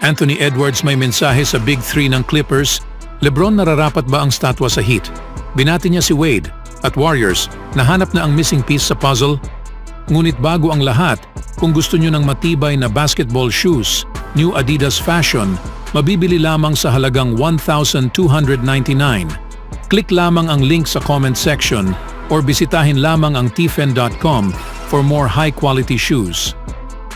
Anthony Edwards may mensahe sa Big 3 ng Clippers. LeBron, nararapat ba ang statwa sa Heat? Binati niya si Wade. At Warriors, nahanap na ang missing piece sa puzzle. Ngunit bago ang lahat, kung gusto nyo ng matibay na basketball shoes, New Adidas Fashion, mabibili lamang sa halagang $1,299. Click lamang ang link sa comment section or bisitahin lamang ang tfen.com for more high-quality shoes.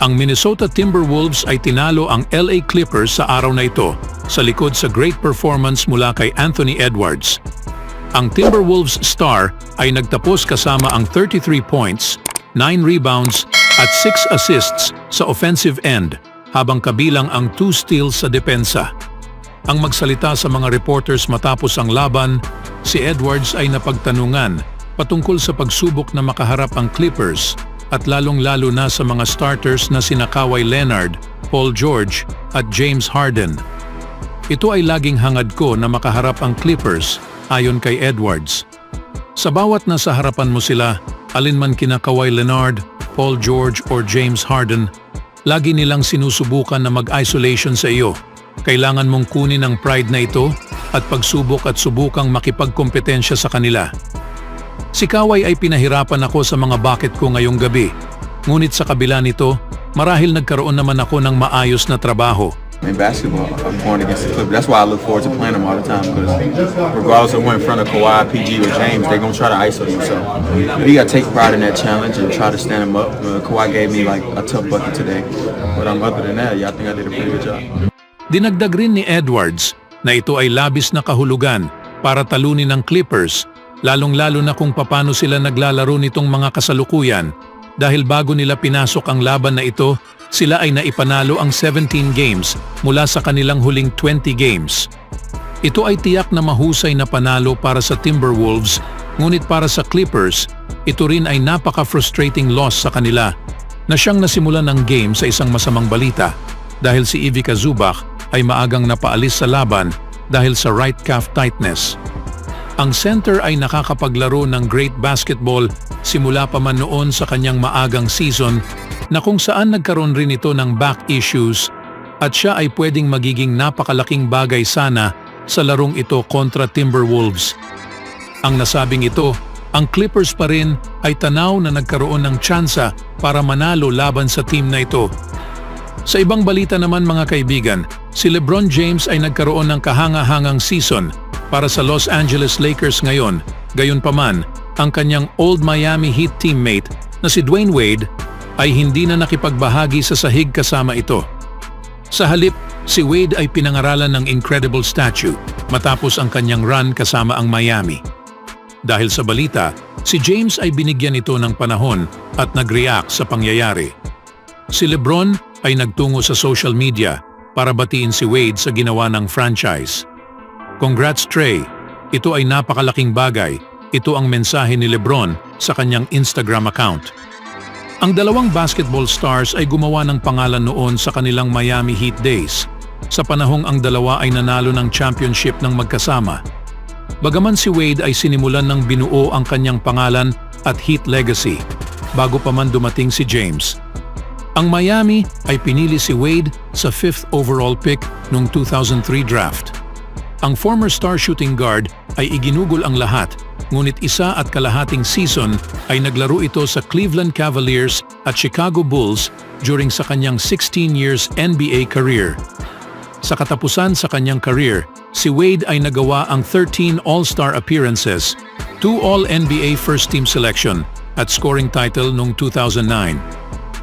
Ang Minnesota Timberwolves ay tinalo ang LA Clippers sa araw na ito sa likod sa great performance mula kay Anthony Edwards. Ang Timberwolves star ay nagtapos kasama ang 33 points, 9 rebounds at 6 assists sa offensive end habang kabilang ang 2 steals sa depensa. Ang magsalita sa mga reporters matapos ang laban, si Edwards ay napagtanungan patungkol sa pagsubok na makaharap ang Clippers at lalong-lalo na sa mga starters na sina Kawhi Leonard, Paul George at James Harden. Ito ay laging hangad ko na makaharap ang Clippers, ayon kay Edwards. Sa bawat nasa harapan mo sila, alinman kina Kawhi Leonard, Paul George or James Harden, lagi nilang sinusubukan na mag-isolation sa iyo. Kailangan mong kunin ang pride na ito at pagsubok at subukang makipagkompetensya sa kanila. Si Kawhi ay pinahirapan ako sa mga bucket ko ngayong gabi. Ngunit sa kabila nito, marahil nagkaroon naman ako ng maayos na trabaho. In basketball, I'm going against the Clippers. That's why I look forward to playing them all the time, because regardless of what in front of Kawhi, PG, or James, they're going to try to isolate you. So you got to take pride in that challenge and try to stand them up. Kawhi gave me like a tough bucket today. But other than that, I think I did a pretty good job. Dinagdag rin ni Edwards na ito ay labis na kahulugan para talunin ng Clippers, lalong-lalo na kung paano sila naglalaro nitong mga kasalukuyan. Dahil bago nila pinasok ang laban na ito, sila ay naipanalo ang 17 games mula sa kanilang huling 20 games. Ito ay tiyak na mahusay na panalo para sa Timberwolves, ngunit para sa Clippers, ito rin ay napaka-frustrating loss sa kanila na siyang nasimulan ng game sa isang masamang balita dahil si Ivica Zubac ay maagang napaalis sa laban dahil sa right calf tightness. Ang center ay nakakapaglaro ng great basketball simula pa man noon sa kanyang maagang season na kung saan nagkaroon rin ito ng back issues at siya ay pwedeng magiging napakalaking bagay sana sa larong ito kontra Timberwolves. Ang nasabing ito, ang Clippers pa rin ay tanaw na nagkaroon ng tsansa para manalo laban sa team na ito. Sa ibang balita naman mga kaibigan, si LeBron James ay nagkaroon ng kahanga-hangang season para sa Los Angeles Lakers ngayon. Gayunpaman, ang kanyang old Miami Heat teammate na si Dwayne Wade ay hindi na nakipagbahagi sa sahig kasama ito. Sa halip, si Wade ay pinangaralan ng incredible statue matapos ang kanyang run kasama ang Miami. Dahil sa balita, si James ay binigyan ito ng panahon at nag-react sa pangyayari. Si LeBron ay nagtungo sa social media para batiin si Wade sa ginawa ng franchise. Congrats Trey, ito ay napakalaking bagay. Ito ang mensahe ni LeBron sa kanyang Instagram account. Ang dalawang basketball stars ay gumawa ng pangalan noon sa kanilang Miami Heat days, sa panahong ang dalawa ay nanalo ng championship ng magkasama. Bagaman si Wade ay sinimulan ng binuo ang kanyang pangalan at Heat legacy, bago pa man dumating si James. Ang Miami ay pinili si Wade sa 5th overall pick noong 2003 draft. Ang former star shooting guard ay iginugol ang lahat, ngunit 1.5 season ay naglaro ito sa Cleveland Cavaliers at Chicago Bulls during sa kanyang 16 years NBA career. Sa katapusan sa kanyang career, si Wade ay nagawa ang 13 All-Star appearances, 2 All-NBA first-team selection at scoring title noong 2009.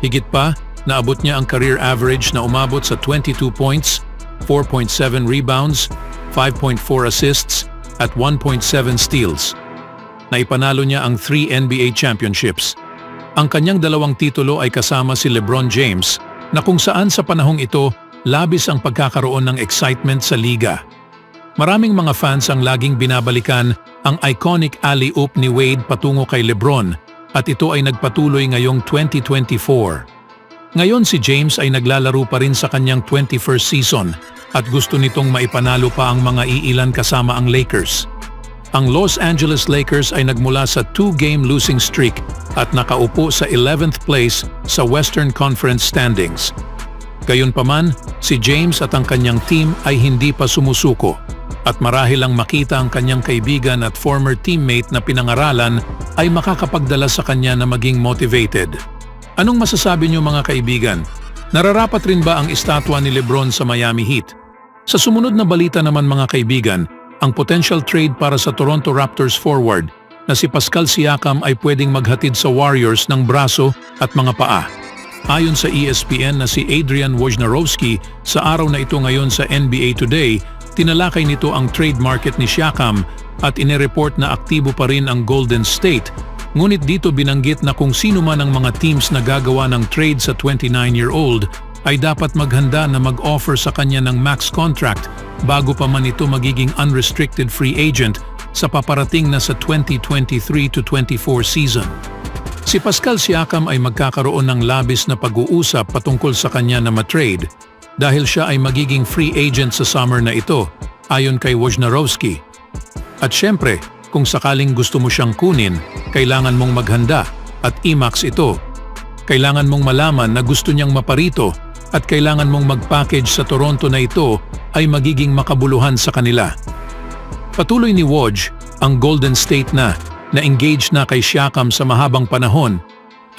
Higit pa, naabot niya ang career average na umabot sa 22 points, 4.7 rebounds, 5.4 assists at 1.7 steals. Naipanalo niya ang 3 NBA championships. Ang kanyang dalawang titulo ay kasama si LeBron James na kung saan sa panahong ito labis ang pagkakaroon ng excitement sa liga. Maraming mga fans ang laging binabalikan ang iconic alley-oop ni Wade patungo kay LeBron at ito ay nagpatuloy ngayong 2024. Ngayon si James ay naglalaro pa rin sa kanyang 21st season at gusto nitong maipanalo pa ang mga iilan kasama ang Lakers. Ang Los Angeles Lakers ay nagmula sa 2-game losing streak at nakaupo sa 11th place sa Western Conference standings. Gayunpaman, si James at ang kanyang team ay hindi pa sumusuko. At marahil ang makita ang kanyang kaibigan at former teammate na pinangaralan ay makakapagdala sa kanya na maging motivated. Anong masasabi niyo mga kaibigan? Nararapat rin ba ang estatwa ni LeBron sa Miami Heat? Sa sumunod na balita naman mga kaibigan, ang potential trade para sa Toronto Raptors forward na si Pascal Siakam ay pwedeng maghatid sa Warriors ng braso at mga paa. Ayon sa ESPN na si Adrian Wojnarowski sa araw na ito ngayon sa NBA Today, tinalakay nito ang trade market ni Siakam at inireport na aktibo pa rin ang Golden State. Ngunit dito binanggit na kung sino man ang mga teams na gagawa ng trade sa 29-year-old ay dapat maghanda na mag-offer sa kanya ng max contract bago pa man ito magiging unrestricted free agent sa paparating na sa 2023-24 season. Si Pascal Siakam ay magkakaroon ng labis na pag-uusap patungkol sa kanya na matrade dahil siya ay magiging free agent sa summer na ito, ayon kay Wojnarowski. At syempre, kung sakaling gusto mo siyang kunin, kailangan mong maghanda at i-max ito. Kailangan mong malaman na gusto niyang maparito at kailangan mong mag-package sa Toronto na ito ay magiging makabuluhan sa kanila. Patuloy ni Woj, ang Golden State na engaged na kay Siakam sa mahabang panahon,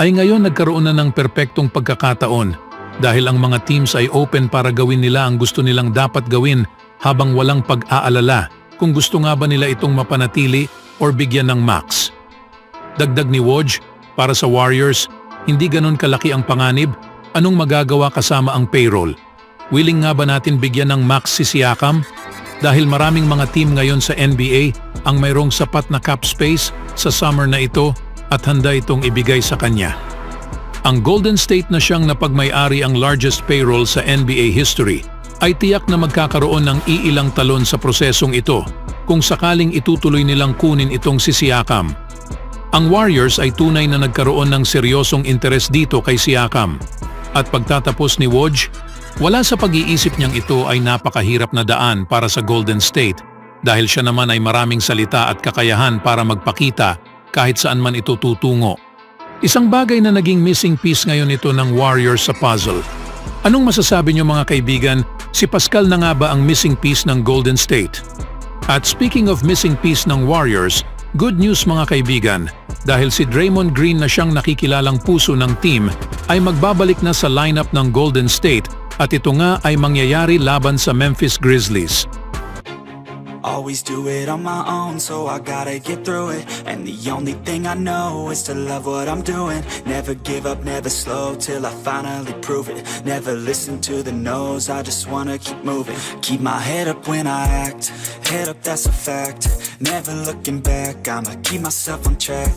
ay ngayon nagkaroon na ng perpektong pagkakataon dahil ang mga teams ay open para gawin nila ang gusto nilang dapat gawin habang walang pag-aalala kung gusto nga ba nila itong mapanatili or bigyan ng max. Dagdag ni Woj, para sa Warriors, hindi ganon kalaki ang panganib, anong magagawa kasama ang payroll? Willing nga ba natin bigyan ng max si Siakam? Dahil maraming mga team ngayon sa NBA ang mayroong sapat na cap space sa summer na ito at handa itong ibigay sa kanya. Ang Golden State na siyang napagmay-ari ang largest payroll sa NBA history ay tiyak na magkakaroon ng iilang talon sa prosesong ito kung sakaling itutuloy nilang kunin itong si Siakam. Ang Warriors ay tunay na nagkaroon ng seryosong interes dito kay Siakam. At pagtatapos ni Woj, wala sa pag-iisip niyang ito ay napakahirap na daan para sa Golden State dahil siya naman ay maraming salita at kakayahan para magpakita kahit saan man ito tutungo. Isang bagay na naging missing piece ngayon ito ng Warriors sa puzzle. Anong masasabi niyo mga kaibigan, si Pascal na nga ba ang missing piece ng Golden State? At speaking of missing piece ng Warriors, good news mga kaibigan, dahil si Draymond Green na siyang nakikilalang puso ng team ay magbabalik na sa lineup ng Golden State at ito nga ay mangyayari laban sa Memphis Grizzlies. Always do it on my own, so I gotta get through it. And the only thing I know is to love what I'm doing. Never give up, never slow, till I finally prove it. Never listen to the no's, I just wanna keep moving. Keep my head up when I act, head up that's a fact. Never looking back, I'ma keep myself on track.